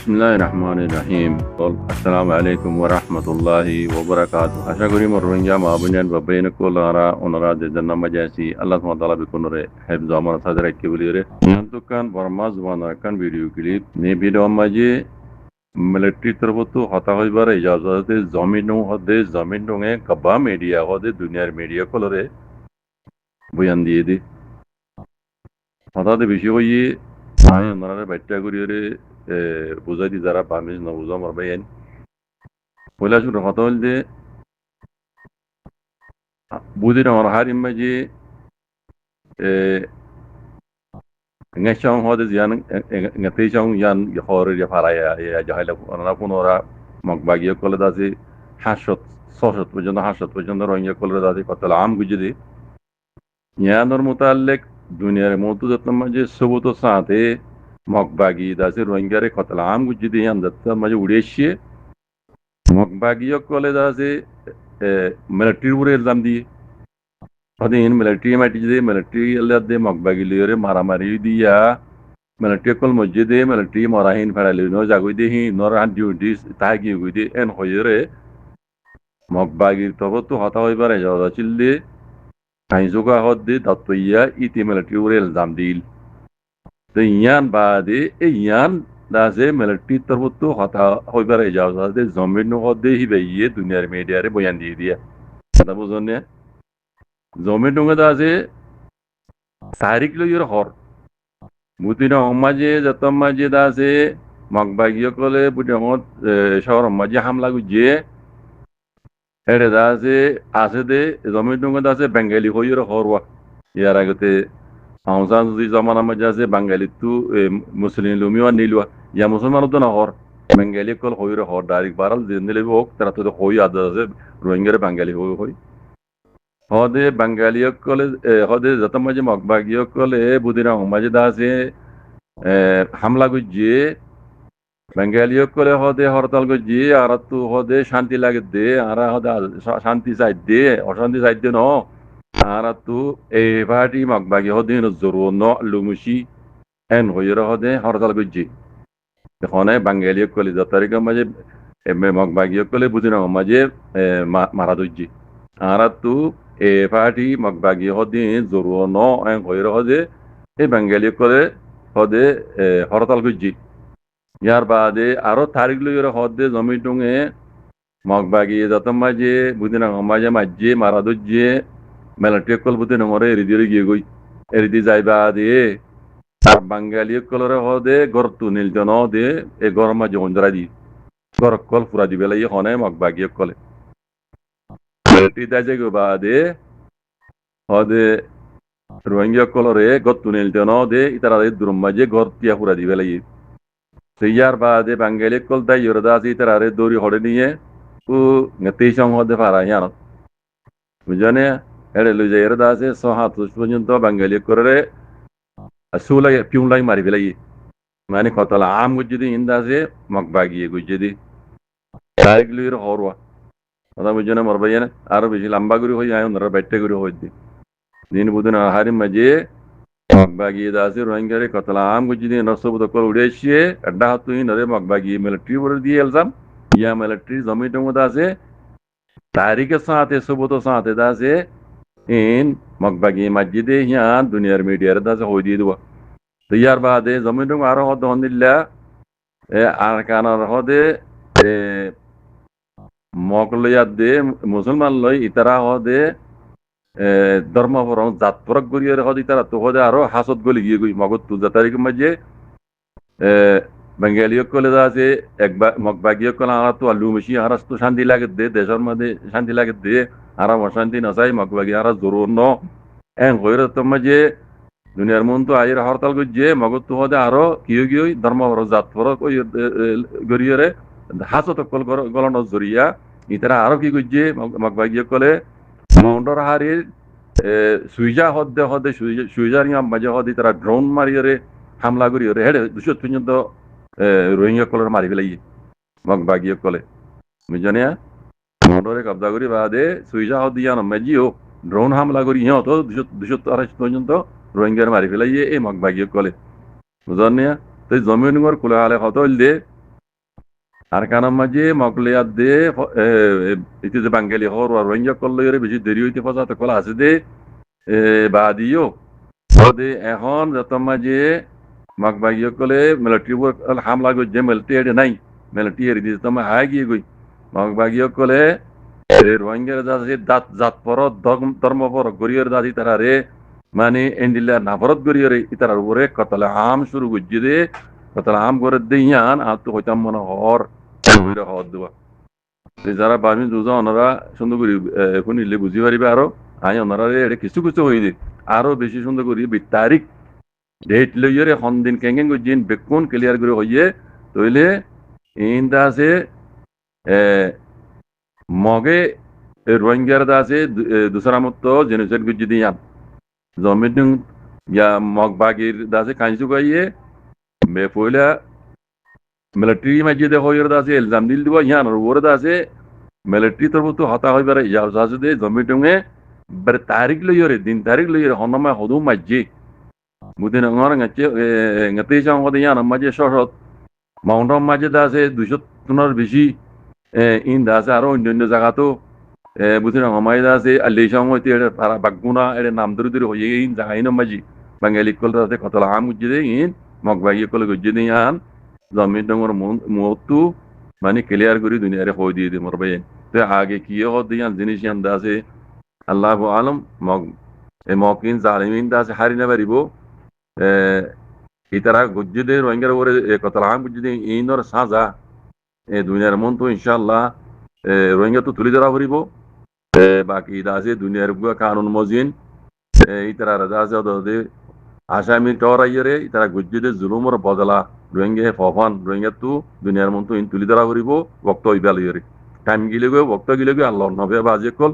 বিসমিল্লাহির রহমানির রহিম। আসসালামু আলাইকুম ওয়া রাহমাতুল্লাহি ওয়া বারাকাতুহু। আশা করি মোর রোহিঙ্গা মা বোনেন বা বেনকুল ওনারা যে নামাজ আছি আল্লাহ সুবহানাহু ওয়া তাআলা বিকুনরে হেফজ আমর সাদর রাখি বলিরে নিয়ন্ত্রণ বর্মা জবান কান ভিডিও ক্লিপ নে ভিডিও মাঝে মিলিটারি তরফতো হতা হইবার ইজাজতে জমিন ডঙে কবা মিডিয়া হদে দুনিয়ার মিডিয়া কলরে বয়ান দিয়ে দি হঠাৎ বেশি হইয়ে আই ওনারা বাচ্চা করিরে বুঝাই দি যারা পারমিশ না বুঝা মারবাই আইন পয়লা শুরু কথা হল যে বুঝি না আমার হার ইম্মাজি ngesyong hode zian ngateyong yan hore ya faraya ya jahila ona punora magbagi kole dazi hasot sosot পর্যন্ত hasot পর্যন্ত রোহিঙ্গা কলে দাজি কতলা আম গুজদি ইয়ানোর মুতাল্লিক দুনিয়ার মওজুদাত মাঝে সবুত সাথে মগবাগি দাজি রোহিঙ্গারে কতলা আম গুজদি ইয়ান দত্ত মাঝে উড়েশিয়ে মগবাগি কলে দাজি মিলিটারি উপরে ইলজাম দিয়ে Odin military matijde military alladde magbagiliyore maramari diya military kol mojjede military morahin faralino jaguide hi noran duties tagi guide en hoyere magbagir tobotu hata hoibare jawda childe kainzuga hodde dattoya iti military urel zamdil de yan bade e yan daze military tobotu hata hoibare jawda de zombinu hodde hi beye dunyar media re boyan diya sada buzonne জমি ডুঙে আছে 4 kilo হর বুতিনা সমাজে যত মাঝে আছে মগবাগিয় কলে বুটিঙত শহর মাঝে হামলা গুজিয়ে হেড়ে আছে দে জমি ডুঙে আছে বেঙ্গালি হইর হরওয়া ইয়ার আগতে আহসান যদি জমানা মাঝে আছে বাঙালি তু মুসলিম লুমিও নিলুয়া ইয়া মুসলমান তো না হর বেঙ্গালি কল হইর হর ডাইরেক্ট বারাল দিলে হোক তারা তো হই আদা আছে রোহিঙ্গার বাঙালি হই হদে বাঙালিয় কলে হদে যত মাঝে মগবাগিয় কলে বুদিনা মাঝে দাসে হামলা গুজিয়ে বাঙালিয় কলে হদে হরতাল গুজিয়ে আর তু হদে শান্তি লাগে দে আর হদে শান্তি চাই দে অশান্তি চাই দে ন আর তু এই পার্টি মগবাগি হদে জরু ন লুমুসি এন হইর হদে হরতাল গুজি এখানে বাঙালিয় কলে যত তারিখের মাঝে মগবাগিয় কলে বুদিনা মাঝে মারা দুজি আর তু এ পার্টি মগবাগি হদে জরু ন এন হইর হদে এই বাঙালি করে হদে হরতাল গুজি ইয়ার বাদে আরো তারিখ লইর হদে জমি টুঙে মগবাগি যত মাঝে বুদিনা মাঝে মাঝে মারা দুজে মেলাটি কল বুদিনা মরে এরিদিরে গিয়ে গই এরিদি যাইবা দে আর বাঙালি কলরে হদে গরতু নীলজন দে এ গরম মাঝে অঞ্জরা দি গর কল পুরা দিবে লাই হনে মগবাগি কলে মেলাটি দাজে গো বাদে হদে রোহিঙ্গা কলরে গত্তু নীলজন দে ইতারা দুরম মাঝে গর তিয়া পুরা দিবে লাই সেইয়ার বাদে বাঙালি কল তাই ইরদা আছে ইতারে দৌড়ি হড়ে নিয়ে ও তেই সং হদে পারা ইয়ানত বুঝনে এড়ে লই যায় ইরদা আছে 6 পর্যন্ত বাঙালি করে সুলাই পিউলাই মারি ফেলাই মানে কতলা আম গুজদি ইন্দা আছে মগবাগি গুজদি তারিখ লইর হরওয়া কথা বুঝনে মরবাইয়া আরো বেশি লম্বা করে হই আয় ওনারা বাইটে করে হই দিন বুদিন আহারি মাঝে মগবাগি দাসে রোহিঙ্গারে কতলা আম গুজদি নসবুত কল উড়েছিয়ে আড্ডা হাতুই নরে মগবাগি মিলিটারি বলে দিয়ে এলজাম ইয়া মিলিটারি জমি টমুদ আছে তারিখের সাথে সবুত সাথে দাসে ইন মগবাগি মসজিদে ইয়ান দুনিয়ার মিডিয়ার দাসে হই দিয়ে দেওয়া তো ইয়ার বাদে জমি টম আরো হদ হন্দিল্লা আর কানার হদে মগলয়াদ দে মুসলমান লই ইতারা হদে ধর্মপরম জাতপরক গড়িয়ে হদে ইতারা তো হদে আরো হাসত গলি গিয়ে গই মগত তু তারিখ মাঝে বাঙালিও কলে আছে একবার মগবাগিও কলে আর তো আলু মিশি আর তো শান্তি লাগে দে দেশের মধ্যে শান্তি লাগে দে আর অশান্তি নচাই মগবাগি আর জরুর ন এন হইর তো মাঝে দুনিয়ার মন তো আইর হরতাল গজে মগত তো হদে আরো কিয় গিয়ে ধর্মপর জাতপরক ওই গড়িয়ে হাসত কল গলন জরিয়া ইতারা আরো কি গজে মগবাগিও কলে মাউন্টর হারির সুইজা হদে হদে সুইজার মাঝে হদে তারা ড্রোন মারিয়ে হামলা করিয়ে হেডে 200 পর্যন্ত রোহিঙ্গা কলর মারি ফেলাই মগবাগিয়ে কলে বুঝনে মাউন্টরে কবজা করি বাদে সুইজা হদিয়া নমেজিও ড্রোন হামলা করি তো 200 পর্যন্ত রোহিঙ্গার মারি ফেলাই এই মগবাগিয়ে কলে বুঝনে তো জমিনগর কুলে হালে হত দে আর কারণ মাঝে মকলিয়াত দে ইতি যে বাঙালি হর আর রোহিঙ্গা করলে বেশি দেরি হইতে পর্যন্ত কলা আছে দে বা দিও দে এখন যত মাঝে মগবাগিয়ে কলে মিলিটারি হামলা করছে মিলিটারি এডে নাই মিলিটারি এড়ি দিতে তোমার হাই গিয়ে গই মগবাগিয়ে কলে রোহিঙ্গার দাসি দাঁত জাত পর ধর্ম পর গরিয়ের দাসি তারা রে মানে এন্ডিলা নাফরত গরিয়ের ইতারার উপরে কতলে আম শুরু করছে দে কতলে আম করে দে ইয়ান আর তো হইতাম মনে হর হওয়ার দেওয়া যারা বামি দুজন ওনারা সুন্দর করি এখন নিলে বুঝি পারিবে আরো আই ওনারা এটা কিছু কিছু হয়ে দিই আরো বেশি সুন্দর করি তারিখ ডেট লইয়ে এখন দিন কেঙ্গেন দিন বেকুন ক্লিয়ার করে হইয়ে তইলে ইন্দা আছে মগে রোহিঙ্গার দা আছে দুসরা মতো জেনোসাইড গুজি দিয়াম জমিন ইয়া মগ বাগির দা আছে কাঞ্চু গাইয়ে পয়লা মিলিটারি মাঝে দে হইয়ের দা আছে এলজাম দিল দিব ইয়ান আর ওর দা আছে মিলিটারি তরফ তো হতা হইবারে ইজাজত দে জমিটুঙে ber tarik lo yore din tarik lo yore honoma hodu majje budin ngor ngache ngate jang hodi yana majje shorot mountain majje da আছে 200 টনের বেশি ইন da আছে আরো অন্য জায়গা তো budin ngomai da আছে আলি jang হইতে এর পারা বাগুনা এর নাম ধরে ধরে হয়ে ইন জায়গা ইন majji বাঙালি কল da আছে কতলা আম গুজে ইন মগবাই কল গুজে দিয়ান জমিন ডঙ্গর মুতু মানে ক্লিয়ার করি দুনিয়ারে হই দিয়ে দি মরবে তো আগে কি হদি ইয়ান জিনিস ইয়ান da আছে আল্লাহু আলম মকিন জালিমিন দা আছে হারি না পারিব ইতারা গুজ্জুদে রোহিঙ্গার উপরে কতলাম গুজ্জুদে ইনর সাজা দুনিয়ার মন তো ইনশাআল্লাহ রোহিঙ্গা তো তুলি ধরা পড়িব বাকি দা আছে দুনিয়ার বুয়া কানুন মজিন ইতারা রাজা আছে দে আসামি টরাইরে ইতারা গুজ্জুদে জুলুমর বদলা রোহিঙ্গা ফফান রোহিঙ্গা তো দুনিয়ার মন তো ইন তুলি ধরা পড়িব বক্ত ইবালিরে টাইম গিলে গো বক্ত গিলে গো আল্লাহ নবে বাজে কল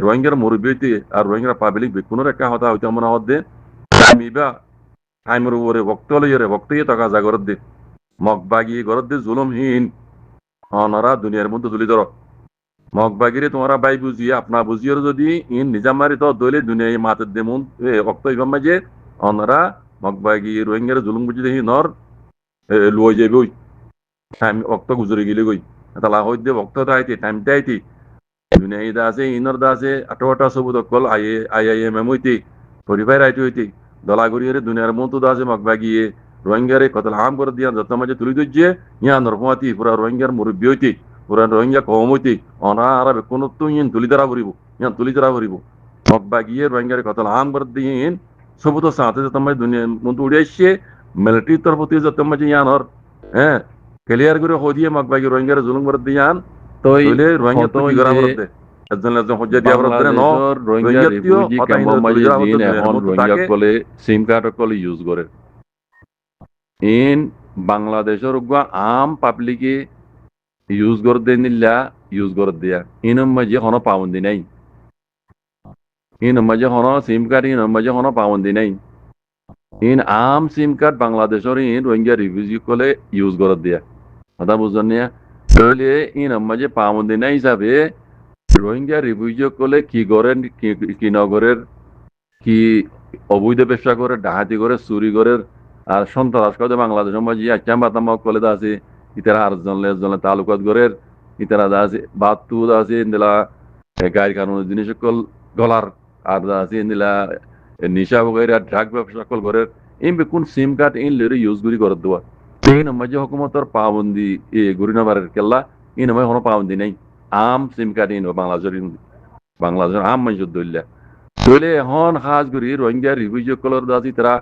রোহিঙ্গার মুরব্বীতে আর রোহিঙ্গার পাবলিক বেকুনের একটা হতা হইতে মনে হদ্দে টাইমিবা টাইমের উপরে বক্ত লইরে বক্তই টাকা জাগরত দে মগবাগি গরত দে জুলুমহীন অনারা দুনিয়ার মধ্যে তুলি ধর মগবাগিরে তোমরা বাই বুঝিয়ে আপনা বুঝিয়ে যদি ইন নিজামারি তো দলে দুনিয়ায় মাতের দে মন বক্ত ইবাম মাঝে অনারা মগবাগি রোহিঙ্গার জুলুম বুঝি দেখি নর লই যাবে ওই টাইম বক্ত গুজরে গেলে গই তালা হইতে বক্ত আইতে টাইমটা আইতে দুনিয়ায় দা আছে ইনর দা আছে আটোটা সবুত কল আইএমএম হইতে পরিবার আইতে হইতে দলাগুড়িয়ে দুনিয়ার মতো দা আছে মগবাগিয়ে রোহিঙ্গারে কত হাম করে দিয়া যত মাঝে তুলি দিচ্ছে ইয়া নরমাতি পুরা রোহিঙ্গার মুরব্বী হইতে পুরা রোহিঙ্গা কম হইতে অনা আর কোন তো ইন তুলি ধরা পড়িব ইয়া তুলি ধরা পড়িব মগবাগিয়ে রোহিঙ্গারে কত হাম করে দিয়ে সবুত সাথে যত মাঝে দুনিয়ার মতো উড়ে আসছে মিলিটারির তরফ থেকে যত মাঝে ইয়ানর হ্যাঁ ক্লিয়ার করে হদিয়ে মগবাগি রোহিঙ্গারে জুলুম করে দিয়ান তইলে রোহিঙ্গা তো গরা বলতে একজন একজন হজ্জা দিয়া বলতে ন রোহিঙ্গা রিফিউজি ক্যাম্প মাঝে দিন এখন রোহিঙ্গা কলে সিম কার্ড কলে ইউজ করে ইন বাংলাদেশের উগা আম পাবলিকে ইউজ করে দেনিলা ইউজ করে দিয়া ইন মাঝে কোনো পাবন্দি নাই ইন মাঝে কোনো সিম কার্ড ইন মাঝে কোনো পাবন্দি নাই ইন আম সিম কার্ড বাংলাদেশের ইন রোহিঙ্গা রিফিউজি কলে ইউজ করে দিয়া কথা বুঝছেন না তাহলে ইন মাঝে পাবন্দি নাই হিসাবে রোহিঙ্গা রিফিউজি কলে কি করেন কি নগরের কি অবৈধ ব্যবসা করে ডাহাতি করে চুরি করে আর সন্ত্রাস করে বাংলাদেশের মাঝে আচ্ছাম বাতাম কলে আছে ইতারা আর জনলে তালুকাত গরের ইতারা আছে বাতু আছে ইন্দিলা গাড়ি কানুন জিনিস কল গলার আর আছে ইন্দিলা নিশা বগের আর ড্রাগ ব্যবসা কল গরের ইন বেকুন সিম কার্ড ইন লেরে ইউজ গুরি করে দেওয়া ইন মাঝে হুকুমতর পাবন্দি গুরি নাম্বারের কেল্লা ইন মাঝে কোনো পাবন্দি নাই আম সিম কার্ড ইন বাংলাদেশের আম মানুষ দইলা দইলে এখন সাজ করি রোহিঙ্গা রিফিউজি কলর দাসি তারা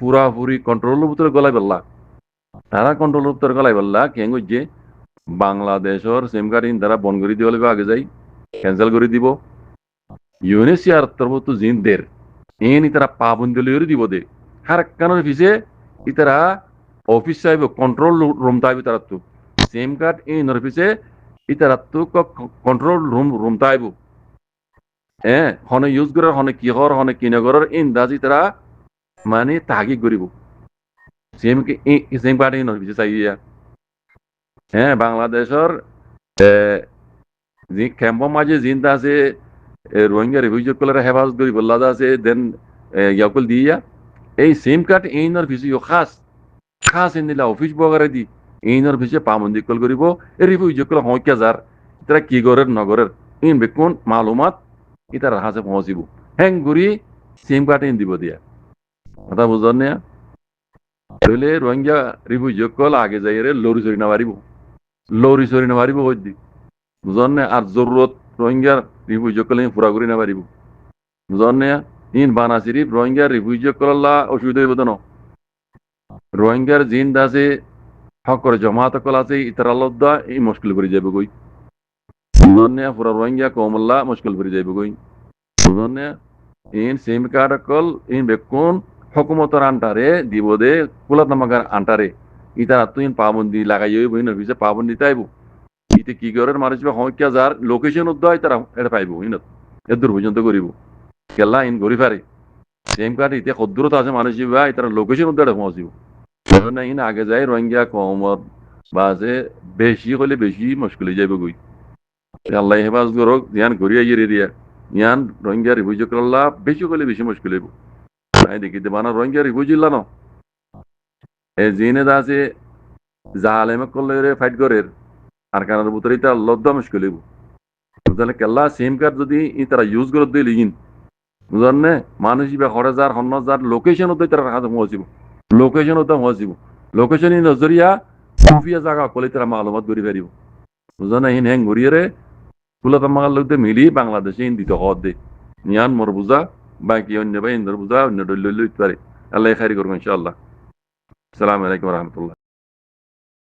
পুরাপুরি কন্ট্রোলের ভিতরে গলাই পেল্লা তারা কন্ট্রোলের ভিতরে গলাই পেল্লা কেন যে বাংলাদেশের সিম কার্ড ইন তারা বন্ধ করে দিব আগে যাই ক্যান্সেল করে দিব ইউএনএইচসিআর তরফ তো জিন দের ইন তারা পাবন্দি লইরে দিব দে হার কারণে ফিসে ইতারা অফিস সাহেব কন্ট্রোল রুম তাইবে তারা তো সিম কার্ড ইন অফিসে ইতারা তো কন্ট্রোল রুম তাইব হনে ইউজ করার হনে কি হর হনে কি নগরের ইন্দাজি তারা মানে তাগি করিব সিম কার্ড ইন অফিসে চাইয়া বাংলাদেশের যে ক্যাম্পর মাঝে জিনটা আছে রোহিঙ্গা রিফিউজি কলের হেফাজত করি বল্লা আছে দেন ইয়াকল দিয়া এই সিম কার্ড ইন অফিসে খাস ইন দিলা অফিস বগারে দি এইনৰ পিছে পাবন্দি কল কৰিব এই রিফিউজি কল হইকা যার তারা কি গরের নগরের ইন বেকুন মালুমাত ইতার হাসে পৌঁছিব হ্যাং ঘুরি সিম কার্ড ইন দিব দিয়া কথা বুঝলেন না তাহলে রোহিঙ্গা রিফিউজি কল আগে যাই রে লরি চরি না পারিব হই দি বুঝলেন না আর জরুরত রোহিঙ্গা রিফিউজি কল পুরা করি না পারিব বুঝলেন না ইন বানাসিরি রোহিঙ্গা রিফিউজি কল্লা অসুবিধা হইব না রোহিঙ্গার জিন দাসে হকর জমাত কল আছে ইতারালদ্দা এই মুশকিল করে যাবে কই বুঝলেন না পুরা রোহিঙ্গা কমল্লা মুশকিল করে যাবে কই বুঝলেন না ইন সিম কার্ড কল ইন বেকুন হকুমতর আন্টারে দিব দে কুলাত নামাগার আন্টারে ইতারা তুই পাবন্দি লাগাই হইব ইন ভিসে পাবন্দি তাইব ইতে কি করে মানুষ হইকা যার লোকেশন উদ্দয় তারা এটা পাইব ইন এদূর পর্যন্ত করিব কেলা ইন গরি পারে সিম কার্ড ইতে কদ্দূরত আছে মানুষ বা ইতারা লোকেশন উদ্দয় পৌঁছিব না ইন আগে যায় রোহিঙ্গা কমত বা যে বেশি হলে বেশি মুশকিল হয়ে যাবে গই আল্লাহ হেফাজ করক ধ্যান ঘুরিয়ে গিয়ে দিয়া ইয়ান রোহিঙ্গা রিফিউজি করলা বেশি হলে বেশি মুশকিল হইব তাই দেখি দেবানা রোহিঙ্গা রিফিউজি লানো এ জিনে দাসে জালেমে করলে রে ফাইট করে আর কানার ভিতরে এটা লদ্দা মুশকিল হইব তাহলে কেল্লা সিম কার্ড যদি ই তারা ইউজ করে দিই লিগিন বুঝলেন না মানুষ বা হরেজার হন্নজার লোকেশন হতে তারা হাতে পৌঁছিব লোকেশন হতে পৌঁছিব লোকেশন নজরিয়া খুফিয়া জায়গা কলে তারা মালুমাত করি পারিব বুঝলেন হিন হ্যাং ঘুরিয়ে রে কুলাত মাগার লোক মিলি বাংলাদেশে হিন্দি তো হদ দে নিয়ান মোর বুঝা বাকি অন্য বা ইন্দর বুঝা অন্য ডল পারে আল্লাহ খারি করবো ইনশাআল্লাহ আসসালামু আলাইকুম রহমতুল্লাহ